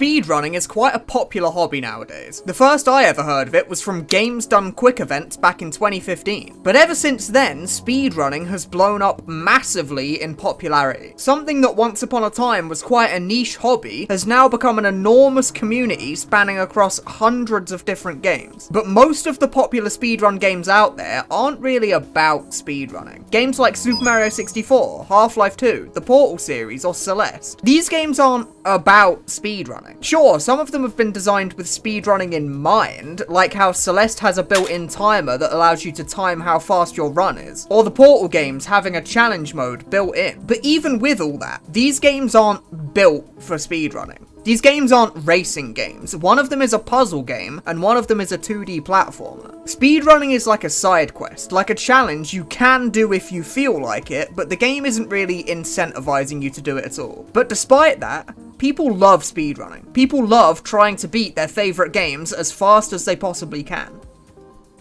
Speedrunning is quite a popular hobby nowadays. The first I ever heard of it was from Games Done Quick events back in 2015. But ever since then, speedrunning has blown up massively in popularity. Something that once upon a time was quite a niche hobby has now become an enormous community spanning across hundreds of different games. But most of the popular speedrun games out there aren't really about speedrunning. Games like Super Mario 64, Half-Life 2, the Portal series, or Celeste. These games aren't about speedrunning. Sure, some of them have been designed with speedrunning in mind, like how Celeste has a built-in timer that allows you to time how fast your run is, or the Portal games having a challenge mode built in. But even with all that, these games aren't built for speedrunning. These games aren't racing games. One of them is a puzzle game, and one of them is a 2D platformer. Speedrunning is like a side quest, like a challenge you can do if you feel like it, but the game isn't really incentivizing you to do it at all. But despite that, people love speedrunning. People love trying to beat their favorite games as fast as they possibly can.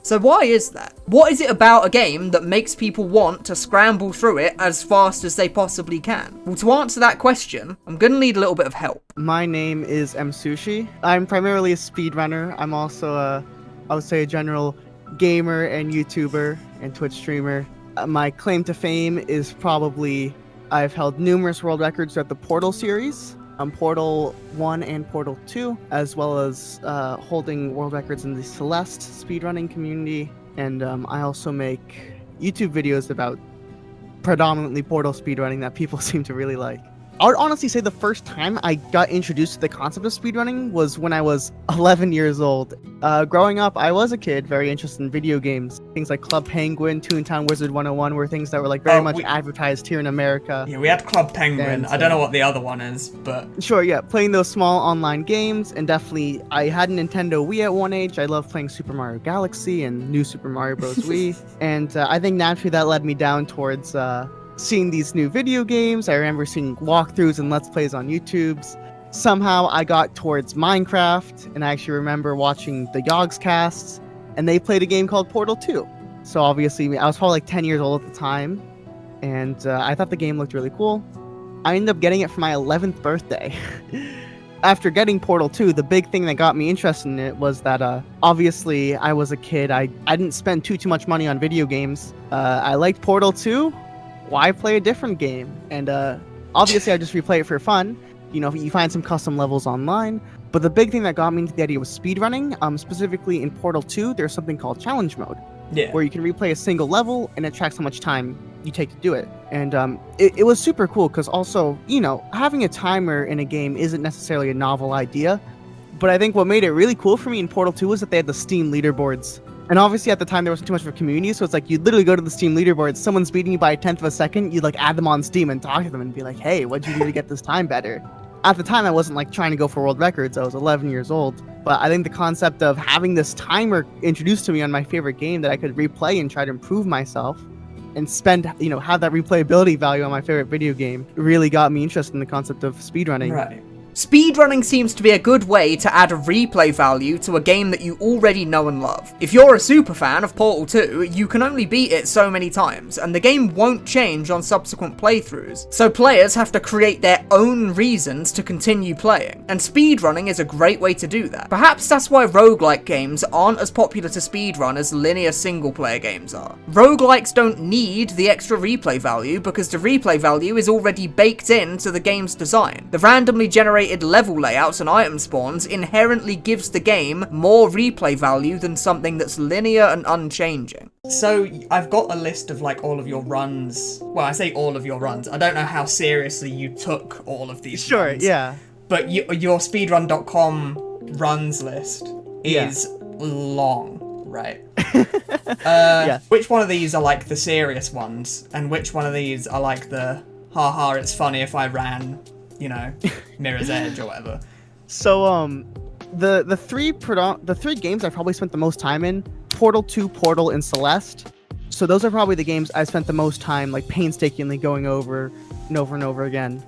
So why is that? What is it about a game that makes people want to scramble through it as fast as they possibly can? Well, to answer that question, I'm gonna need a little bit of help. My name is Msushi. I'm primarily a speedrunner. I'm also I would say a general gamer and YouTuber and Twitch streamer. My claim to fame is probably I've held numerous world records throughout the Portal series. Portal 1 and Portal 2, as well as holding world records in the Celeste speedrunning community. And I also make YouTube videos about predominantly Portal speedrunning that people seem to really like. I would honestly say the first time I got introduced to the concept of speedrunning was when I was 11 years old. Growing up, I was a kid very interested in video games. Things like Club Penguin, Toontown Wizard 101 were things that were like very much advertised here in America. Yeah, we had Club Penguin. And, I don't know what the other one is, but... Sure, yeah, playing those small online games, and definitely, I had a Nintendo Wii at one age. I loved playing Super Mario Galaxy and New Super Mario Bros. Wii. And I think naturally that led me down towards... seeing these new video games. I remember seeing walkthroughs and let's plays on YouTube's. Somehow I got towards Minecraft, and I actually remember watching the Yogscasts, and they played a game called Portal 2. So obviously I was probably like 10 years old at the time, and I thought the game looked really cool. I ended up getting it for my 11th birthday. After getting Portal 2, the big thing that got me interested in it was that obviously I was a kid. I didn't spend too much money on video games. I liked Portal 2. Why play a different game? And obviously I just replay it for fun. You know, you find some custom levels online. But the big thing that got me into the idea was speedrunning. Specifically in Portal 2, there's something called challenge mode. Yeah. Where you can replay a single level and it tracks how much time you take to do it. And it was super cool because also, you know, having a timer in a game isn't necessarily a novel idea. But I think what made it really cool for me in Portal 2 was that they had the Steam leaderboards. And obviously at the time there wasn't too much of a community, so it's like you'd literally go to the Steam leaderboards, someone's beating you by 1/10 of a second, you'd like add them on Steam and talk to them and be like, hey, what'd you do to get this time better? At the time I wasn't like trying to go for world records, I was 11 years old. But I think the concept of having this timer introduced to me on my favorite game that I could replay and try to improve myself and spend, you know, have that replayability value on my favorite video game really got me interested in the concept of speedrunning. Right. Speedrunning seems to be a good way to add a replay value to a game that you already know and love. If you're a super fan of Portal 2, you can only beat it so many times, and the game won't change on subsequent playthroughs, so players have to create their own reasons to continue playing, and speedrunning is a great way to do that. Perhaps that's why roguelike games aren't as popular to speedrun as linear single-player games are. Roguelikes don't need the extra replay value because the replay value is already baked into the game's design. The randomly generated level layouts and item spawns inherently gives the game more replay value than something that's linear and unchanging. So I've got a list of like all of your runs. Well, I say all of your runs. I don't know how seriously you took all of these runs. Yeah. But your speedrun.com runs list is long, right? Yeah. Which one of these are like the serious ones, and which one of these are like the haha, it's funny if I ran, you know, Mirror's Edge or whatever? So the three games I probably spent the most time in, Portal 2, Portal, and Celeste. So those are probably the games I spent the most time like painstakingly going over and over and over again.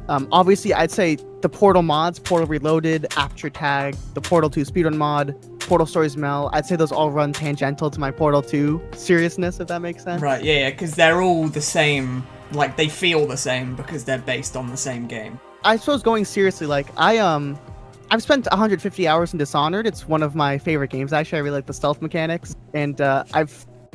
Obviously I'd say the Portal mods, Portal Reloaded, Aperture Tag, the Portal 2 speedrun mod, Portal Stories Mel, I'd say those all run tangential to my Portal 2 seriousness, if that makes sense. Right, yeah, because they're all the same. Like, they feel the same because they're based on the same game. I suppose going seriously, like, I I've spent 150 hours in Dishonored. It's one of my favorite games. Actually, I really like the stealth mechanics. And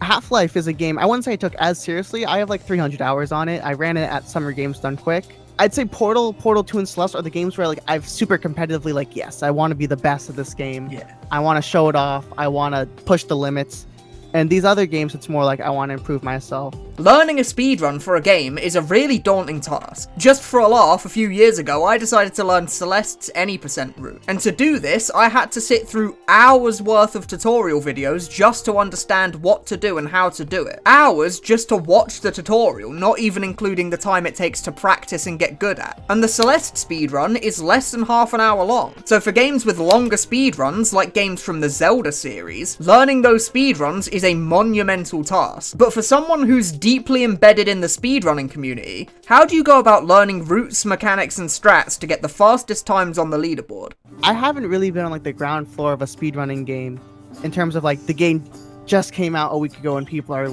Half-Life is a game I wouldn't say I took as seriously. I have like 300 hours on it. I ran it at Summer Games Done Quick. I'd say Portal 2, and Celeste are the games where like I've super competitively like, yes, I want to be the best at this game. Yeah. I want to show it off. I want to push the limits. And these other games, it's more like I want to improve myself. Learning a speedrun for a game is a really daunting task. Just for a laugh, a few years ago, I decided to learn Celeste's any percent route. And to do this, I had to sit through hours worth of tutorial videos just to understand what to do and how to do it. Hours just to watch the tutorial, not even including the time it takes to practice and get good at. And the Celeste speedrun is less than half an hour long. So for games with longer speedruns, like games from the Zelda series, learning those speedruns is a monumental task. But for someone who's deeply embedded in the speedrunning community, how do you go about learning routes, mechanics, and strats to get the fastest times on the leaderboard? I haven't really been on like the ground floor of a speedrunning game in terms of like the game just came out a week ago and people are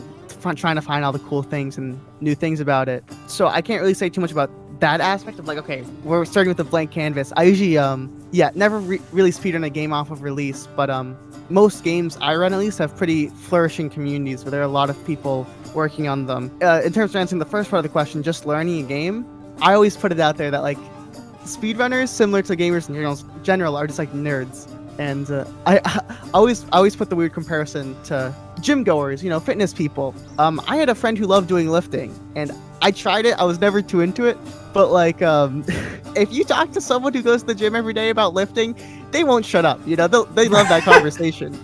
trying to find all the cool things and new things about it. So I can't really say too much about that aspect of like, okay, we're starting with a blank canvas. I usually, never really speedrun a game off of release, but most games I run at least have pretty flourishing communities where there are a lot of people working on them. In terms of answering the first part of the question, just learning a game, I always put it out there that like speedrunners, similar to gamers in general, are just like nerds. And I always put the weird comparison to gym goers, fitness people. I had a friend who loved doing lifting, and I tried it. I was never too into it, but like, if you talk to someone who goes to the gym every day about lifting, they won't shut up. They love that conversation.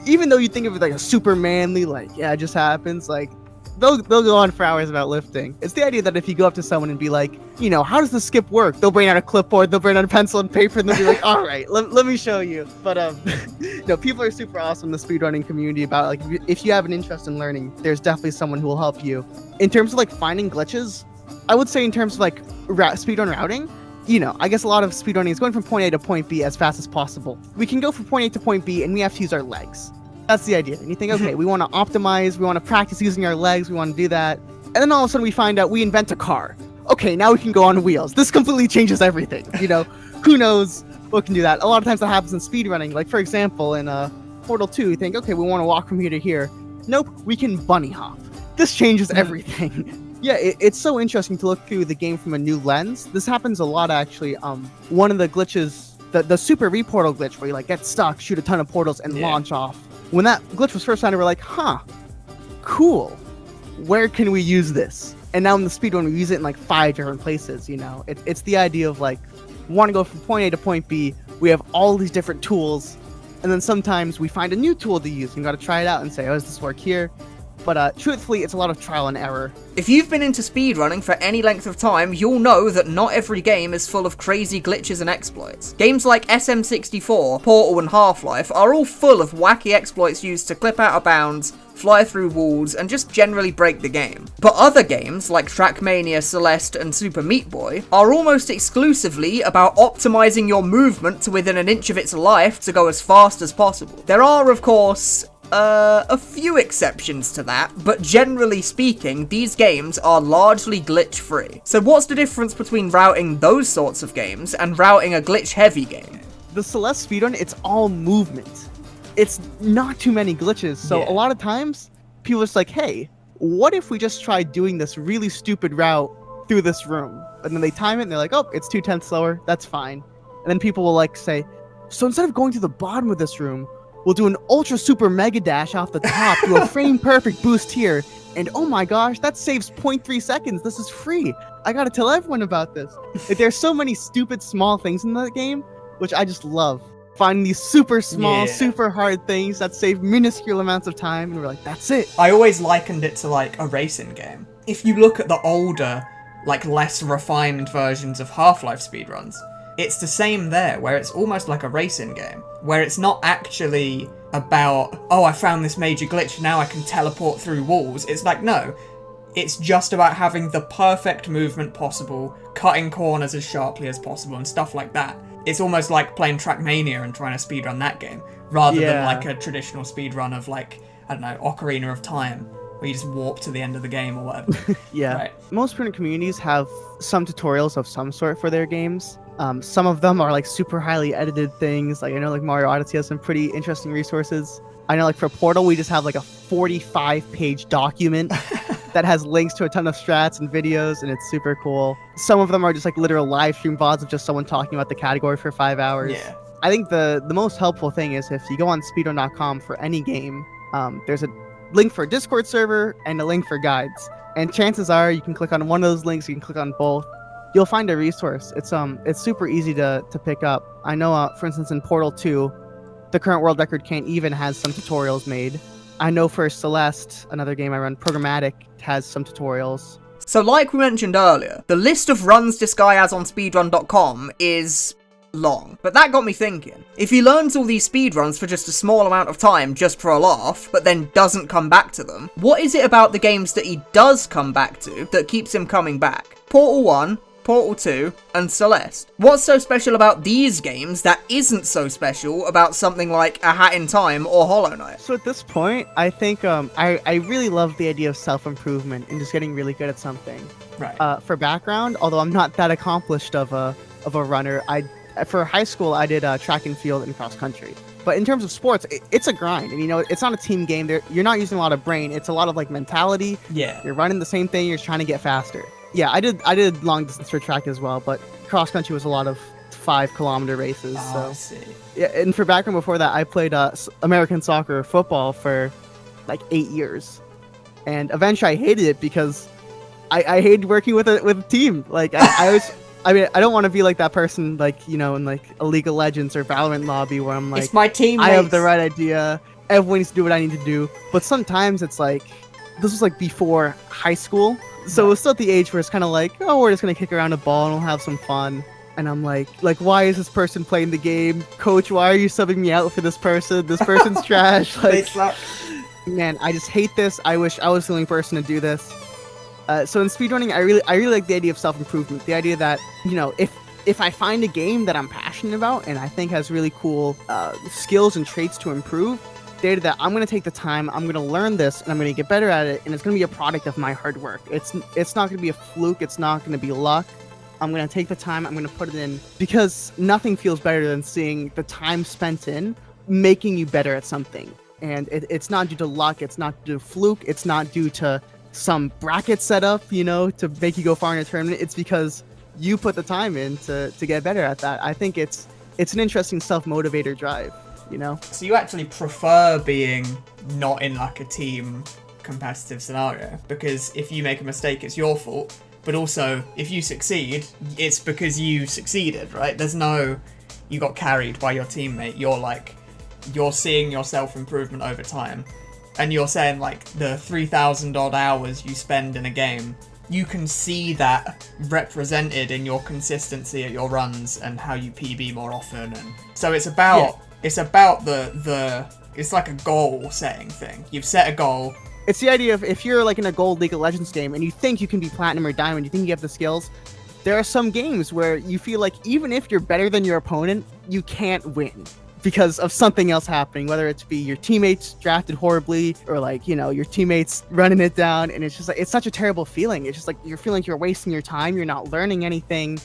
Even though you think of it like a super manly, like, yeah, it just happens, like, they'll go on for hours about lifting. It's the idea that if you go up to someone and be like, how does the skip work? They'll bring out a clipboard, they'll bring out a pencil and paper, and they'll be like, all right, let me show you. But people are super awesome in the speedrunning community about like, if you have an interest in learning, there's definitely someone who will help you. In terms of like finding glitches, I would say in terms of like speedrun routing, I guess a lot of speedrunning is going from point A to point B as fast as possible. We can go from point A to point B and we have to use our legs. That's the idea. And you think, okay, we want to optimize, we want to practice using our legs, we want to do that. And then all of a sudden we find out we invent a car. Okay, now we can go on wheels. This completely changes everything. Who knows what can do that? A lot of times that happens in speedrunning. Like, for example, in Portal 2, you think, okay, we want to walk from here to here. Nope, we can bunny hop. This changes everything. Yeah, it's so interesting to look through the game from a new lens. This happens a lot, actually. One of the glitches, the super reportal glitch, where you like get stuck, shoot a ton of portals, and launch off. When that glitch was first found, we're like, huh, cool. Where can we use this? And now in the speedrun, we use it in like 5 different places. It's the idea of like, we want to go from point A to point B. We have all these different tools, and then sometimes we find a new tool to use and got to try it out and say, oh, does this work here? But truthfully, it's a lot of trial and error. If you've been into speedrunning for any length of time, you'll know that not every game is full of crazy glitches and exploits. Games like SM64, Portal, and Half-Life are all full of wacky exploits used to clip out of bounds, fly through walls, and just generally break the game. But other games, like Trackmania, Celeste, and Super Meat Boy, are almost exclusively about optimizing your movement to within an inch of its life to go as fast as possible. There are, of course, a few exceptions to that, but generally speaking, these games are largely glitch-free. So what's the difference between routing those sorts of games and routing a glitch-heavy game? The Celeste speedrun, it's all movement. It's not too many glitches, so a lot of times, people are just like, hey, what if we just try doing this really stupid route through this room? And then they time it, and they're like, oh, it's 2/10 slower, that's fine. And then people will like say, so instead of going to the bottom of this room, we'll do an ultra super mega dash off the top, do a frame perfect boost here, and oh my gosh, that saves 0.3 seconds. This is free. I gotta tell everyone about this. There's so many stupid small things in that game, which I just love. Finding these super small, super hard things that save minuscule amounts of time, and we're like, that's it. I always likened it to like a racing game. If you look at the older, like less refined versions of Half-Life speedruns, it's the same there, where it's almost like a racing game, where it's not actually about, oh, I found this major glitch, now I can teleport through walls. It's like, no, it's just about having the perfect movement possible, cutting corners as sharply as possible, and stuff like that. It's almost like playing Trackmania and trying to speedrun that game, rather than like a traditional speedrun of like, I don't know, Ocarina of Time, where you just warp to the end of the game or whatever. Right. Most speedrun communities have some tutorials of some sort for their games. Some of them are like super highly edited things. Like I know like Mario Odyssey has some pretty interesting resources. I know like for Portal we just have like a 45-page document that has links to a ton of strats and videos, and it's super cool. Some of them are just like literal live stream VODs of just someone talking about the category for 5 hours. Yeah. I think the most helpful thing is if you go on speedrun.com for any game, there's a link for a Discord server and a link for guides. And chances are you can click on one of those links, you can click on both. You'll find a resource. It's super easy to pick up. I know, for instance, in Portal 2, the current world record can't even has some tutorials made. I know for Celeste, another game I run, Programmatic has some tutorials. So like we mentioned earlier, the list of runs this guy has on speedrun.com is long. But that got me thinking, if he learns all these speedruns for just a small amount of time just for a laugh, but then doesn't come back to them, what is it about the games that he does come back to that keeps him coming back? Portal 1, Portal 2, and Celeste. What's so special about these games that isn't so special about something like A Hat in Time or Hollow Knight? So at this point, I think I really love the idea of self-improvement and just getting really good at something. Right. For background, although I'm not that accomplished of a runner, for high school I did track and field and cross country. But in terms of sports, it's a grind, and it's not a team game. You're not using a lot of brain. It's a lot of like mentality. Yeah. You're running the same thing. You're trying to get faster. Yeah, I did long distance for track as well, but cross country was a lot of 5-kilometer races. Oh, so I see. yeah, and for background before that, I played American soccer, football for like 8 years, and eventually I hated it because I hated working with a team. Like I was. I mean, I don't want to be like that person, like, in like a League of Legends or Valorant lobby where I'm like, It's my teammates. I have the right idea. Everyone needs to do what I need to do. But sometimes it's like, this was like before high school. So it was still at the age where it's kind of like, oh, we're just going to kick around a ball and we'll have some fun. And I'm like, why is this person playing the game? Coach, why are you subbing me out for this person? This person's trash. Like, man, I just hate this. I wish I was the only person to do this. So in speedrunning, I really like the idea of self-improvement. The idea that, if I find a game that I'm passionate about and I think has really cool skills and traits to improve, the idea that I'm going to take the time, I'm going to learn this, and I'm going to get better at it, and it's going to be a product of my hard work. It's not going to be a fluke. It's not going to be luck. I'm going to take the time, I'm going to put it in, because nothing feels better than seeing the time spent in making you better at something. And it's not due to luck. It's not due to fluke. It's not due to some bracket setup, to make you go far in a tournament. It's because you put the time in to get better at that. I think it's an interesting self-motivator drive, So you actually prefer being not in like a team competitive scenario, because if you make a mistake, it's your fault. But also, if you succeed, it's because you succeeded, right? There's no, you got carried by your teammate. You're seeing your self-improvement over time. And you're saying like the 3,000 odd hours you spend in a game, you can see that represented in your consistency at your runs and how you PB more often. And so it's about it's like a goal setting thing. You've set a goal. It's the idea of if you're like in a gold League of Legends game and you think you can be platinum or diamond, you think you have the skills. There are some games where you feel like even if you're better than your opponent, you can't win because of something else happening, whether it's be your teammates drafted horribly or like, your teammates running it down. And it's just like, it's such a terrible feeling. It's just like, you're feeling like you're wasting your time. You're not learning anything.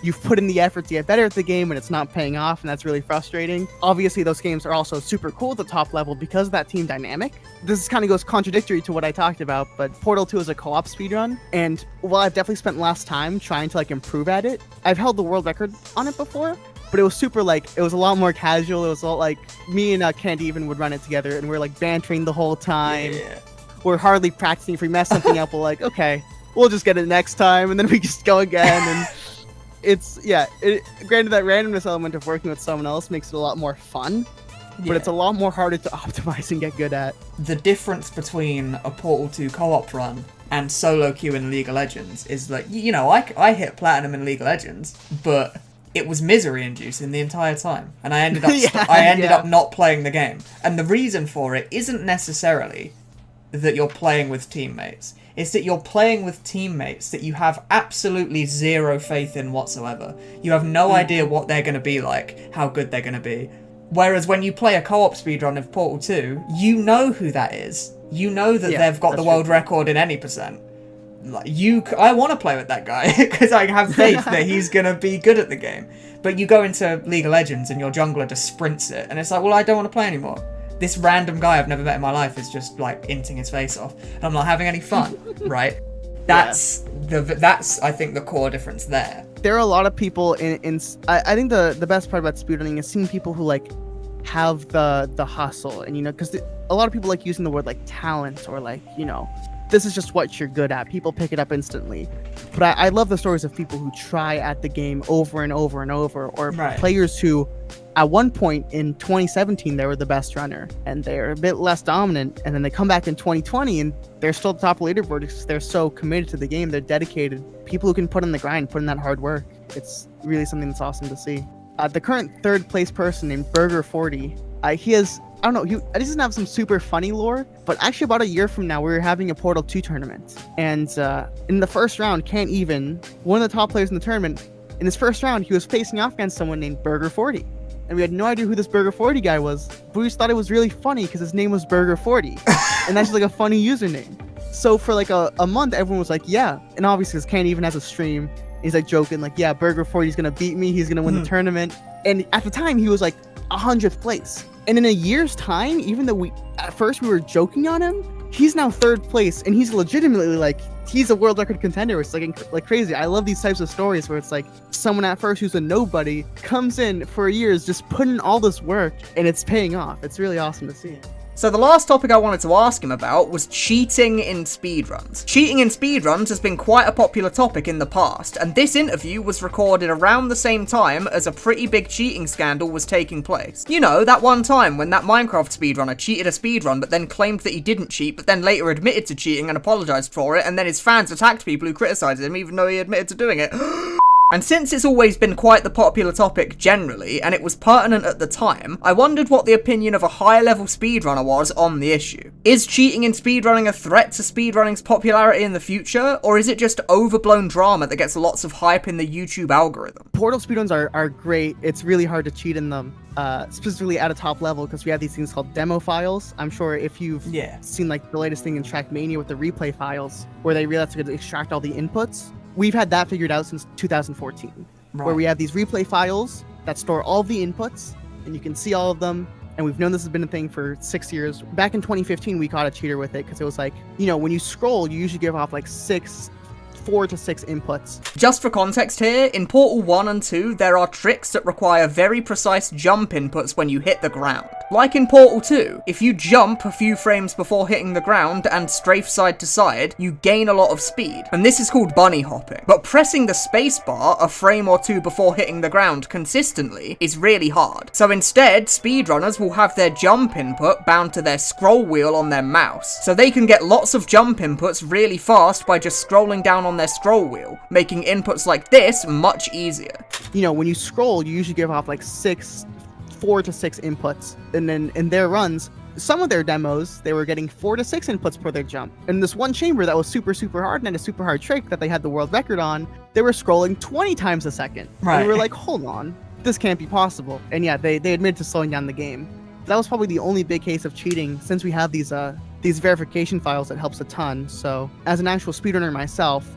You've put in the effort to get better at the game and it's not paying off. And that's really frustrating. Obviously, those games are also super cool at the top level because of that team dynamic. This kind of goes contradictory to what I talked about, but Portal 2 is a co-op speedrun. And while I've definitely spent less time trying to like improve at it, I've held the world record on it before. But it was super it was a lot more casual. It was all like me and Candy even would run it together and we're like bantering the whole time. Yeah. We're hardly practicing. If we mess something up, we're like, okay, we'll just get it next time. And then we just go again. And granted that randomness element of working with someone else makes it a lot more fun, but it's a lot more harder to optimize and get good at. The difference between a Portal 2 co-op run and solo queue in League of Legends is like, I hit platinum in League of Legends, but it was misery inducing the entire time, and I ended up up not playing the game. And the reason for it isn't necessarily that you're playing with teammates. It's that you're playing with teammates that you have absolutely zero faith in whatsoever. You have no idea what they're going to be like, how good they're going to be. Whereas when you play a co-op speedrun of Portal 2, you know who that is. You know that they've got the world record in any percent. Like, I want to play with that guy because I have faith that he's gonna be good at the game. But you go into League of Legends and your jungler just sprints it, and it's like, well, I don't want to play anymore. This random guy I've never met in my life is just like inting his face off, and I'm not having any fun, right? That's I think the core difference there. There are a lot of people I think the best part about speedrunning is seeing people who like have the hustle, and because a lot of people like using the word like talent, or like this is just what you're good at. People pick it up instantly. But I love the stories of people who try at the game over and over and over, or players who at one point in 2017 they were the best runner and they're a bit less dominant, and then they come back in 2020 and they're still at the top of the leaderboard because they're so committed to the game. They're dedicated. People who can put in the grind, put in that hard work. It's really something that's awesome to see. The current third place person named Burger40, he has, I don't know, he doesn't have some super funny lore, but actually about a year from now, we were having a Portal 2 tournament. And in the first round, one of the top players in the tournament, in his first round, he was facing off against someone named Burger40. And we had no idea who this Burger40 guy was, but we just thought it was really funny because his name was Burger40. And that's just like a funny username. So for like a month, everyone was like, yeah. And obviously, because Even has a stream, he's like joking, like, yeah, Burger40 is going to beat me. He's going to win the tournament. And at the time, he was like 100th place. And in a year's time, even though at first we were joking on him, he's now third place, and he's legitimately like, he's a world record contender. It's like crazy. I love these types of stories where it's like someone at first who's a nobody comes in for years just putting all this work, and it's paying off. It's really awesome to see. So the last topic I wanted to ask him about was cheating in speedruns. Cheating in speedruns has been quite a popular topic in the past, and this interview was recorded around the same time as a pretty big cheating scandal was taking place. You know, that one time when that Minecraft speedrunner cheated a speedrun but then claimed that he didn't cheat, but then later admitted to cheating and apologized for it, and then his fans attacked people who criticized him even though he admitted to doing it. And since it's always been quite the popular topic generally, and it was pertinent at the time, I wondered what the opinion of a higher-level speedrunner was on the issue. Is cheating in speedrunning a threat to speedrunning's popularity in the future, or is it just overblown drama that gets lots of hype in the YouTube algorithm? Portal speedruns are great. It's really hard to cheat in them, specifically at a top level, because we have these things called demo files. I'm sure if you've seen like the latest thing in Trackmania with the replay files, where they realize to extract all the inputs. We've had that figured out since 2014, where we have these replay files that store all the inputs, and you can see all of them. And we've known this has been a thing for 6 years. Back in 2015, we caught a cheater with it because it was like, when you scroll, you usually give off like 4 to 6 inputs. Just for context here, in Portal 1 and 2, there are tricks that require very precise jump inputs when you hit the ground. Like in Portal 2, if you jump a few frames before hitting the ground and strafe side to side, you gain a lot of speed, and this is called bunny hopping. But pressing the spacebar a frame or two before hitting the ground consistently is really hard. So instead, speedrunners will have their jump input bound to their scroll wheel on their mouse, so they can get lots of jump inputs really fast by just scrolling down on their scroll wheel, making inputs like this much easier. When you scroll, you usually give off like 4 to 6 inputs, and then in their runs, some of their demos, they were getting 4 to 6 inputs per their jump. In this one chamber that was super hard and had a super hard trick that they had the world record on, they were scrolling 20 times a second. Right. And we were like, hold on, this can't be possible. And yeah, they admitted to slowing down the game. That was probably the only big case of cheating, since we have these verification files that helps a ton. So as an actual speedrunner myself,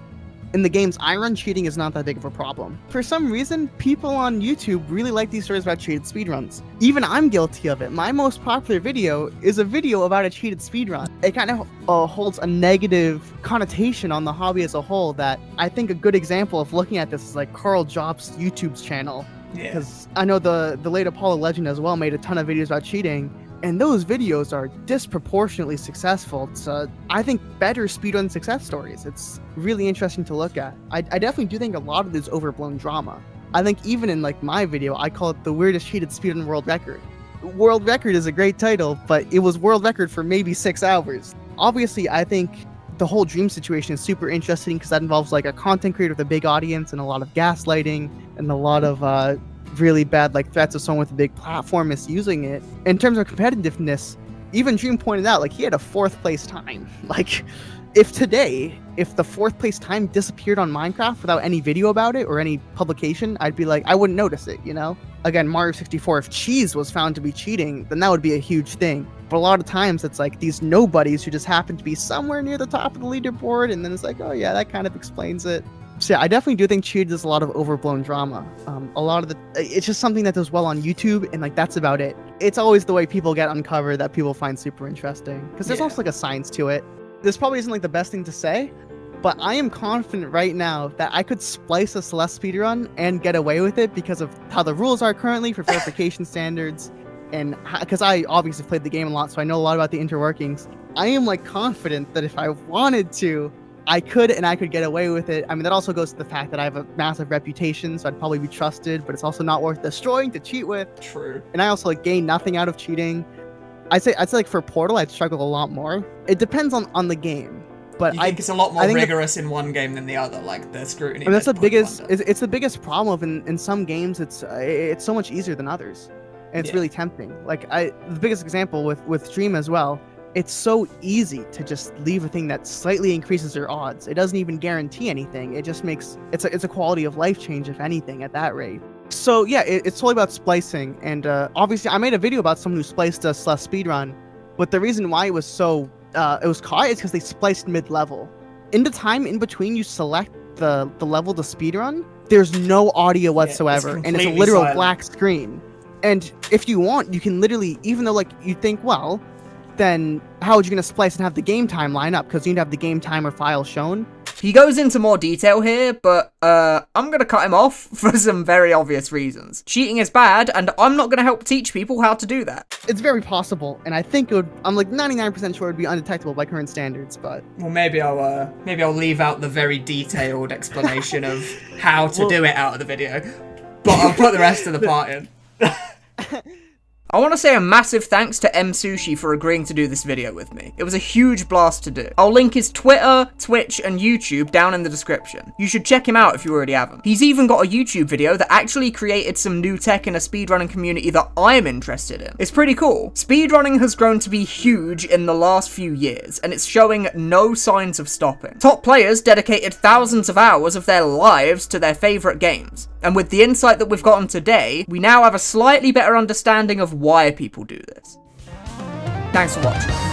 in the games I run, cheating is not that big of a problem. For some reason, people on YouTube really like these stories about cheated speedruns. Even I'm guilty of it. My most popular video is a video about a cheated speedrun. It kind of holds a negative connotation on the hobby as a whole that I think a good example of looking at this is like Carl Jobs' YouTube's channel. Because I know the late Apollo legend as well made a ton of videos about cheating, and those videos are disproportionately successful. It's, I think, better speedrun success stories. It's really interesting to look at. I definitely do think a lot of this is overblown drama. I think even in like my video, I call it the weirdest cheated speedrun world record. World record is a great title, but it was world record for maybe 6 hours. Obviously, I think the whole dream situation is super interesting because that involves like a content creator with a big audience and a lot of gaslighting and a lot of really bad like threats of someone with a big platform misusing it. In terms of competitiveness, even Dream pointed out like he had a 4th place time. Like if the 4th place time disappeared on Minecraft without any video about it or any publication, I'd be like, I wouldn't notice it, Again, Mario 64, if cheese was found to be cheating, then that would be a huge thing. But a lot of times it's like these nobodies who just happen to be somewhere near the top of the leaderboard, and then it's like, oh yeah, that kind of explains it. So yeah, I definitely do think cheated is a lot of overblown drama. A lot of it's just something that does well on YouTube, and like that's about it. It's always the way people get uncovered that people find super interesting, because there's also like a science to it. This probably isn't like the best thing to say, but I am confident right now that I could splice a Celeste speedrun and get away with it because of how the rules are currently for verification standards. And because I obviously played the game a lot, so I know a lot about the interworkings. I am like confident that if I wanted to, I could, and I could get away with it. I mean, that also goes to the fact that I have a massive reputation, so I'd probably be trusted, but it's also not worth destroying to cheat with. True. And I also like gain nothing out of cheating. I'd say like for Portal, I'd struggle a lot more. It depends on the game. But I think it's a lot more rigorous in one game than the other, like the scrutiny. And that's the biggest. It's the biggest problem. In some games, it's so much easier than others. And it's really tempting. Like the biggest example with Dream as well, it's so easy to just leave a thing that slightly increases your odds. It doesn't even guarantee anything. It just makes it's a quality of life change, if anything, at that rate. So yeah, it's totally about splicing. And obviously, I made a video about someone who spliced a Celeste speedrun, but the reason why it was so it was caught is because they spliced mid-level. In the time in between you select the level to speedrun, there's no audio whatsoever, and it's a literal black screen. And if you want, you can literally, even though like you think, well, then how are you going to splice and have the game time line up? Because you need to have the game timer file shown. He goes into more detail here, but I'm going to cut him off for some very obvious reasons. Cheating is bad, and I'm not going to help teach people how to do that. It's very possible, and I think it would, I'm like 99% sure it would be undetectable by current standards, but... Well, maybe I'll leave out the very detailed explanation of how to do it out of the video, but I'll put the rest of the part in. I want to say a massive thanks to Msushi for agreeing to do this video with me. It was a huge blast to do. I'll link his Twitter, Twitch, and YouTube down in the description. You should check him out if you already haven't. He's even got a YouTube video that actually created some new tech in a speedrunning community that I'm interested in. It's pretty cool. Speedrunning has grown to be huge in the last few years, and it's showing no signs of stopping. Top players dedicated thousands of hours of their lives to their favorite games. And with the insight that we've gotten today, we now have a slightly better understanding of why people do this. Thanks for watching.